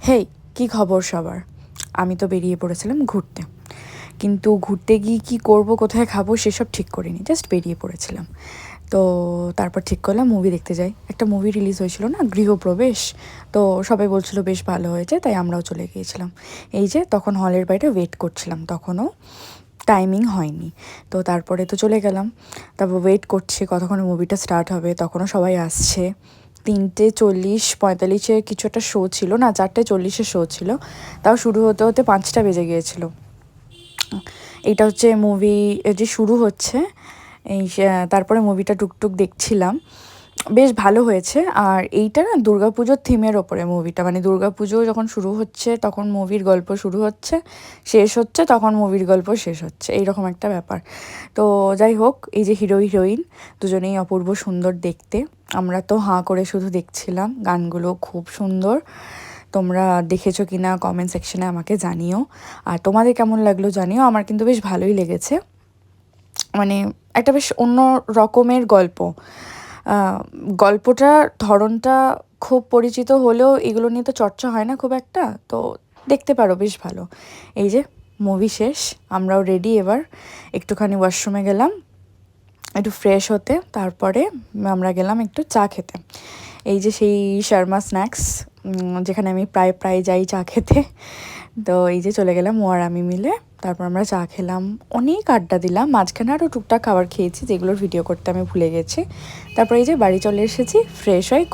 হেই, কি খবর সবার? আমি তো বেরিয়ে পড়েছিলাম ঘুরতে, কিন্তু ঘুরতে গিয়ে কী করব, কোথায় খাবো সেসব ঠিক করিনি, জাস্ট বেরিয়ে পড়েছিলাম। তো তারপর ঠিক করলাম মুভি দেখতে যাই। একটা মুভি রিলিজ হয়েছিল না, গৃহপ্রবেশ। তো সবাই বলছিল বেশ ভালো হয়েছে, তাই আমরাও চলে গিয়েছিলাম। এই যে তখন হলের বাইরে ওয়েট করছিলাম, তখনও টাইমিং হয়নি। তো তারপরে তো চলে গেলাম। তারপর ওয়েট করছি কতক্ষণে মুভিটা স্টার্ট হবে, তখনও সবাই আসছে। 3:40-45 কিছু একটা শো ছিল, না 4:40 শো ছিল, তাও শুরু হতে হতে 5টা বেজে গিয়েছিল। এইটা হচ্ছে মুভি যে শুরু হচ্ছে, তারপরে মুভিটা টুকটুক দেখছিলাম, বেশ ভালো হয়েছে। আর এইটা না দুর্গাপুজোর থিমের ওপরে মুভিটা, মানে দুর্গাপুজো যখন শুরু হচ্ছে তখন মুভির গল্প শুরু হচ্ছে, শেষ হচ্ছে তখন মুভির গল্প শেষ হচ্ছে, এইরকম একটা ব্যাপার। তো যাই হোক, এই যে হিরো হিরোইন দুজনেই অপূর্ব সুন্দর দেখতে। আমরা তো হাঁ করে শুধু দেখছিলাম, গানগুলো খুব সুন্দর। তোমরা দেখেছো কি না কমেন্ট সেকশনে আমাকে জানিও, আর তোমাদের কেমন লাগলো জানিও। আমার কিন্তু বেশ ভালোই লেগেছে, মানে একটা বেশ অন্য রকমের গল্প। গল্পটার ধরনটা খুব পরিচিত হলেও এগুলো নিয়ে তো চর্চা হয় না খুব একটা, তো দেখতে পারো, বেশ ভালো। এই যে মুভি শেষ, আমরাও রেডি, এবার একটুখানি ওয়াশরুমে গেলাম একটু ফ্রেশ হতে, তারপরে আমরা গেলাম একটু চা খেতে। এই যে সেই শর্মা স্ন্যাক্স, যেখানে আমি প্রায় প্রায় যাই চা খেতে। তো এই যে চলে গেলাম ও আর আমি মিলে, তারপর আমরা চা খেলাম, অনেক আড্ডা দিলাম, মাঝখানে আরও টুকটাক খাবার খেয়েছি যেগুলোর ভিডিও করতে আমি ভুলে গেছি। তারপর এই যে বাড়ি চলে এসেছি ফ্রেশ হয়ে।